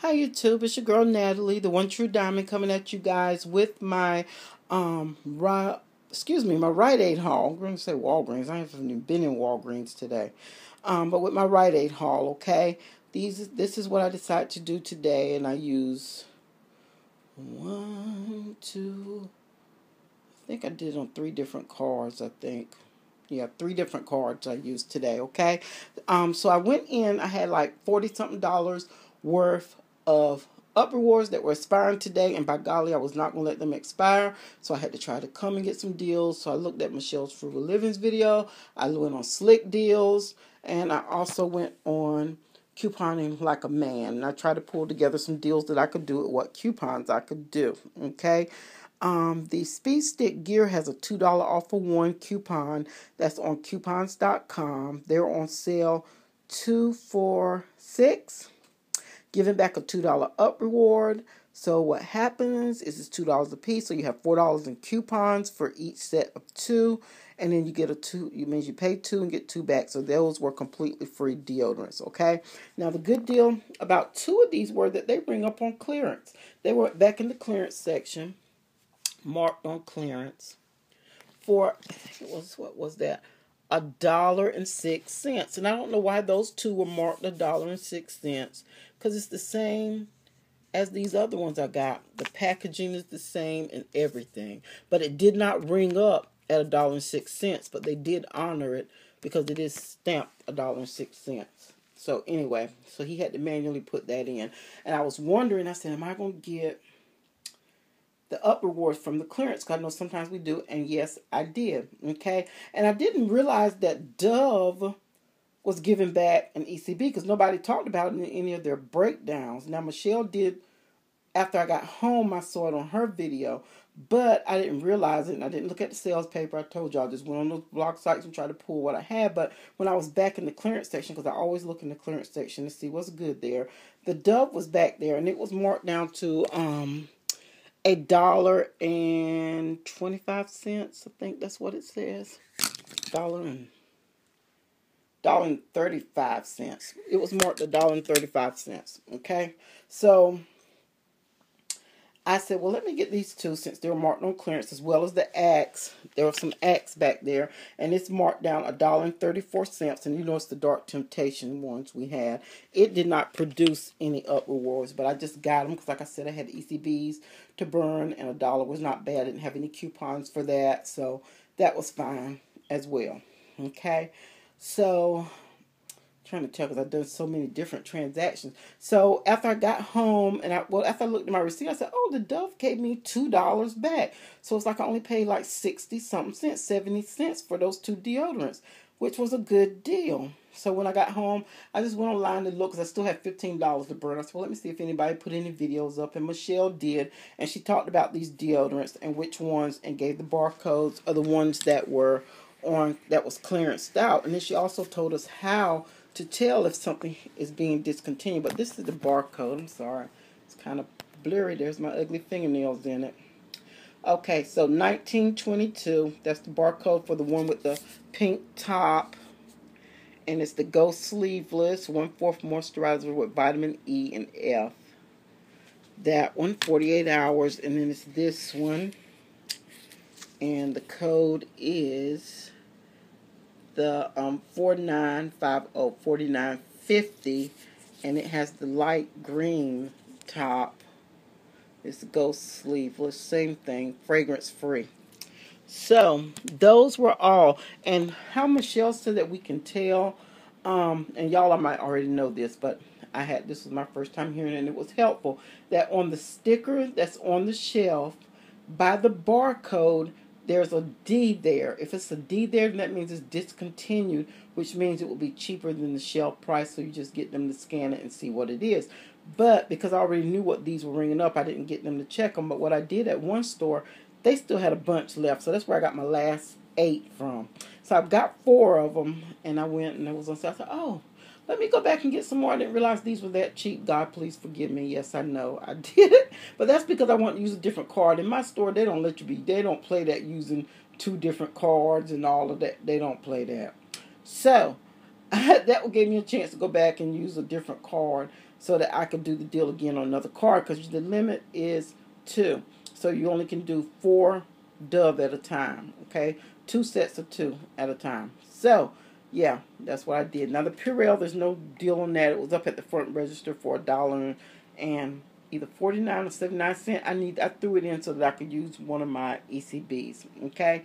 Hi YouTube, it's your girl Natalie, the one true diamond, coming at you guys with my my Rite Aid haul. I'm going to say Walgreens. I haven't even been in Walgreens today. But with my Rite Aid haul, okay? This is what I decided to do today, and I use I think I did on 3 different cards, I think. Yeah, 3 different cards I used today, okay? So I went in, I had like 40 something dollars worth of up rewards that were expiring today, and by golly, I was not going to let them expire, so I had to try to come and get some deals. So I looked at Michelle's Frugal Livings video, I went on Slick Deals, and I also went on couponing like a man, and I tried to pull together some deals that I could do at what coupons I could do, okay? The Speed Stick Gear has a $2 off of one coupon that's on coupons.com. They're on sale 2 for 6, giving back a $2 up reward. So what happens is it's $2 a piece, so you have $4 in coupons for each set of 2, and then you get it means you pay 2 and get 2 back. So those were completely free deodorants, okay? Now the good deal about 2 of these were that they bring up on clearance. They were back in the clearance section, marked on clearance for, I think it was, what was that, $1.06. And I don't know why those 2 were marked $1.06, because it's the same as these other ones I got. The packaging is the same and everything, but it did not ring up at $1.06, but they did honor it because it is stamped $1.06. So anyway, so he had to manually put that in, and I was wondering, I said, am I going to get the up rewards from the clearance? Because I know sometimes we do, and yes, I did, okay? And I didn't realize that Dove was giving back an ECB because nobody talked about it in any of their breakdowns. Now, Michelle did, after I got home, I saw it on her video, but I didn't realize it, and I didn't look at the sales paper. I told y'all, I just went on those blog sites and tried to pull what I had, but when I was back in the clearance section, because I always look in the clearance section to see what's good there, the Dove was back there, and it was marked down to $1.25. I think that's what it says. $1.35. It was marked $1.35. Okay, so I said, well, let me get these 2 since they were marked on clearance, as well as the Axe. There were some Axe back there, and it's marked down $1.34. And you know it's the Dark Temptation ones we had. It did not produce any up rewards, but I just got them because, like I said, I had ECBs to burn, and $1 was not bad. I didn't have any coupons for that, so that was fine as well. Okay, so trying to tell because I've done so many different transactions. So after I got home and after I looked at my receipt, I said, oh, the Dove gave me $2 back. So it's like I only paid like 60 something cents, 70 cents for those 2 deodorants, which was a good deal. So when I got home, I just went online to look because I still had $15 to burn. I said, well, let me see if anybody put any videos up. And Michelle did. And she talked about these deodorants and which ones, and gave the barcodes of the ones that were on, that was clearanced out. And then she also told us how to tell if something is being discontinued. But this is the barcode. I'm sorry. It's kind of blurry. There's my ugly fingernails in it. Okay, so 1922. That's the barcode for the one with the pink top. And it's the Go Sleeveless 1/4 moisturizer with vitamin E and F. That one, 48 hours. And then it's this one. And the code is the 4950, and it has the light green top. It's Ghost Sleeveless, same thing, fragrance free. So those were all, and how Michelle said that we can tell, and y'all, I might already know this, but this was my first time hearing it, and it was helpful, that on the sticker that's on the shelf by the barcode, there's a D there. If it's a D there, then that means it's discontinued, which means it will be cheaper than the shelf price, so you just get them to scan it and see what it is. But because I already knew what these were ringing up, I didn't get them to check them. But what I did at one store, they still had a bunch left, so that's where I got my last 8 from. So I've got 4 of them, and I went and it was on sale. I said, oh, let me go back and get some more. I didn't realize these were that cheap. God, please forgive me. Yes, I know I did it. But that's because I want to use a different card. In my store, they don't they don't play that using 2 different cards and all of that. They don't play that. So that gave me a chance to go back and use a different card. so that I could do the deal again on another card, because the limit is 2. So you only can do 4 Dove at a time, okay? 2 sets of 2 at a time. So, yeah, that's what I did. Now, the Purell, there's no deal on that. It was up at the front register for $1 and either 49 or 79 cents. I threw it in so that I could use one of my ECBs, okay?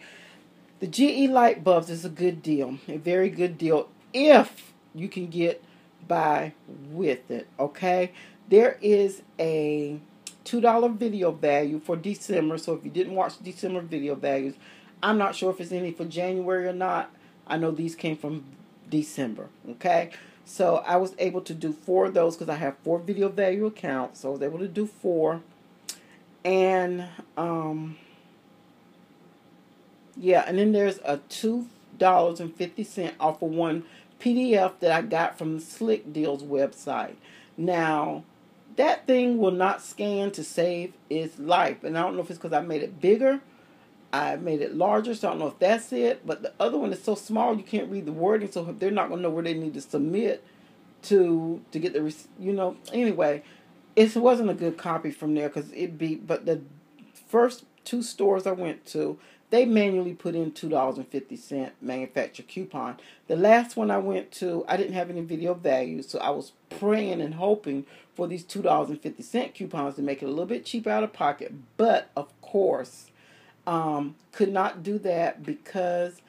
The GE light bulbs is a good deal, a very good deal if you can get by with it, okay? There is a $2 video value for December, so if you didn't watch December video values, I'm not sure if it's any for January or not. I know these came from December, okay? So I was able to do 4 of those because I have 4 video value accounts, so I was able to do 4. And, yeah, and then there's a $2.50 off of one PDF that I got from the Slick Deals website. Now, that thing will not scan to save its life. And I don't know if it's because I made it bigger, I made it larger, so I don't know if that's it. But the other one is so small you can't read the wording, so they're not going to know where they need to submit to get the, Anyway, it wasn't a good copy from there because but the first 2 stores I went to, they manually put in $2.50 manufacturer coupon. The last one I went to, I didn't have any video value, so I was praying and hoping for these $2.50 coupons to make it a little bit cheaper out of pocket. But, of course, could not do that because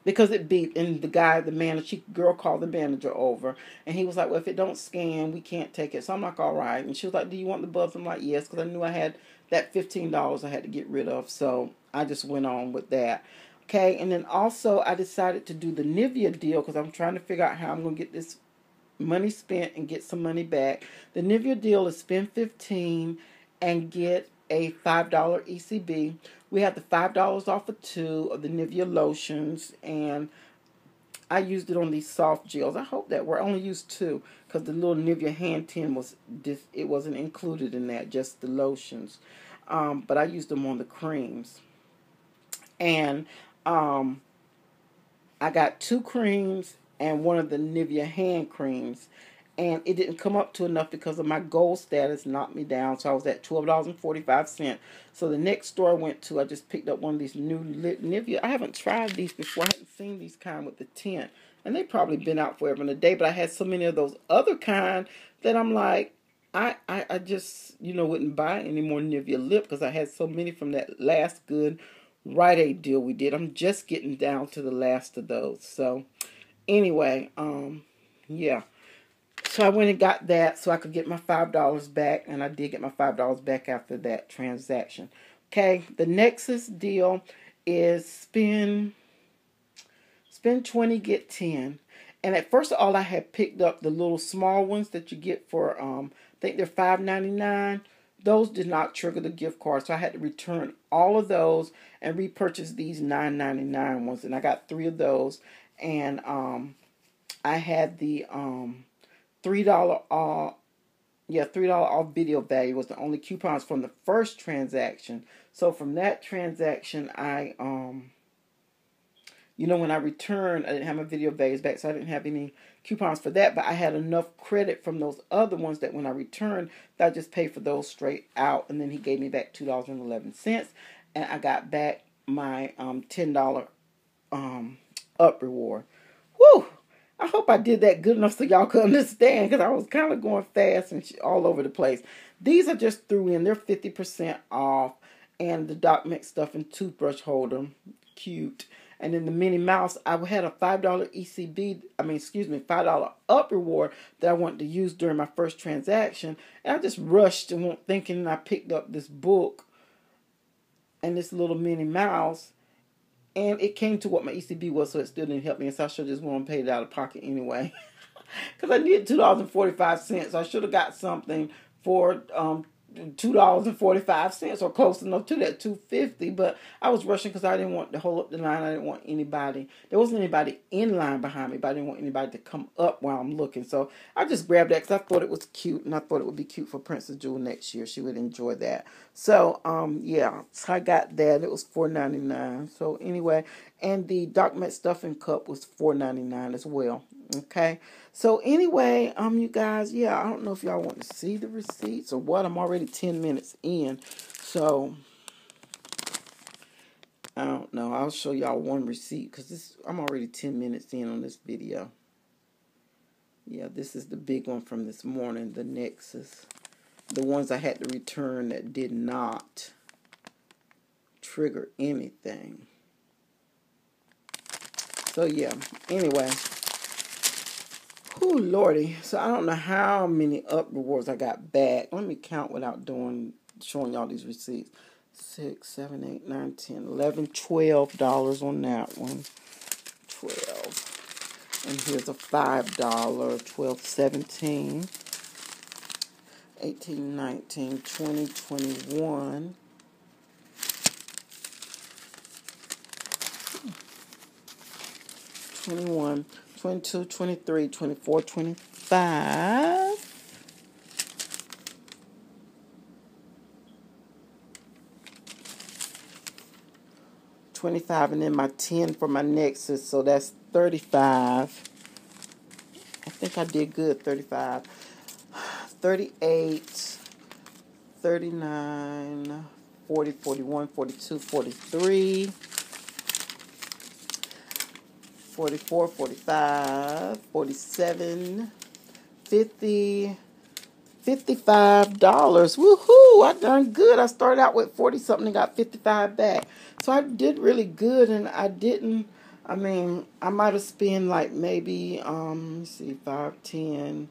it beeped, and the girl called the manager over, and he was like, well, if it don't scan, we can't take it. So I'm like, all right. And she was like, do you want the bulbs? I'm like, yes, because I knew I had that $15 I had to get rid of. So I just went on with that. Okay, and then also I decided to do the Nivea deal because I'm trying to figure out how I'm going to get this money spent and get some money back. The Nivea deal is spend $15 and get a $5 ECB. We have the $5 off of 2 of the Nivea lotions, and I used it on these soft gels. I hope that worked. I only used 2 because the little Nivea hand tin it wasn't included in that, just the lotions. But I used them on the creams. And I got 2 creams and one of the Nivea hand creams. And it didn't come up to enough because of my gold status knocked me down. So I was at $12.45. So the next store I went to, I just picked up one of these new Nivea. I haven't tried these before. I hadn't seen these kind with the tint. And they've probably been out forever and a day. But I had so many of those other kind that I'm like, I just, wouldn't buy any more Nivea lip because I had so many from that last good Rite deal we did. I'm just getting down to the last of those. So anyway, yeah. So I went and got that so I could get my $5 back, and I did get my $5 back after that transaction. Okay, the Nexus deal is spend 20, get 10. And at first of all, I had picked up the little small ones that you get for, I think they're $5.99. Those did not trigger the gift card, so I had to return all of those and repurchase these $9.99 ones. And I got 3 of those, and I had the $3 off. Yeah, $3 off video value was the only coupons from the first transaction. So from that transaction, I when I returned, I didn't have my video values back, so I didn't have any coupons for that. But I had enough credit from those other ones that when I returned, that I just paid for those straight out. And then he gave me back $2.11, and I got back my $10 up reward. Whew! I hope I did that good enough so y'all could understand, because I was kind of going fast and all over the place. These I just threw in. They're 50% off. And the Doc Mix stuff and toothbrush holder. Cute. And then the Minnie Mouse, I had a $5 up reward that I wanted to use during my first transaction. And I just rushed and went thinking, I picked up this book and this little Minnie Mouse. And it came to what my ECB was, so it still didn't help me. And so I should have just went and paid it out of pocket anyway. Because I needed $2.45. So I should have got something for $2.45 or close enough to that $2.50. But I was rushing because I didn't want to hold up the line. I didn't want anybody. There wasn't anybody in line behind me, but I didn't want anybody to come up while I'm looking. So I just grabbed that because I thought it was cute. And I thought it would be cute for Princess Jewel next year. She would enjoy that. So, yeah. So I got that. It was $4.99. So anyway. And the Doc Met Stuffing Cup was $4.99 as well. Okay. So anyway, you guys, yeah, I don't know if y'all want to see the receipts or what. I'm already 10 minutes in. So I don't know. I'll show y'all one receipt because I'm already 10 minutes in on this video. Yeah, this is the big one from this morning, the Nexus. The ones I had to return that did not trigger anything. So yeah, anyway. Whew, Lordy. So I don't know how many up rewards I got back. Let me count without showing y'all these receipts. 6, 7, 8, 9, 10, 11, $12 on that one. 12. And here's a $5. 12, 17, 18, 19, 20, 21. 21, 22, 23, 24, 25. 25, and then my 10 for my Nexus, so that's 35. I think I did good. 35, 38, 39, 40, 41, 42, 43, 44, 45, 47, 50, $55. Woohoo! I done good. I started out with 40 something and got 55 back. So I did really good, and I didn't, I mean, I might have spent like maybe, let's see, 5, 10,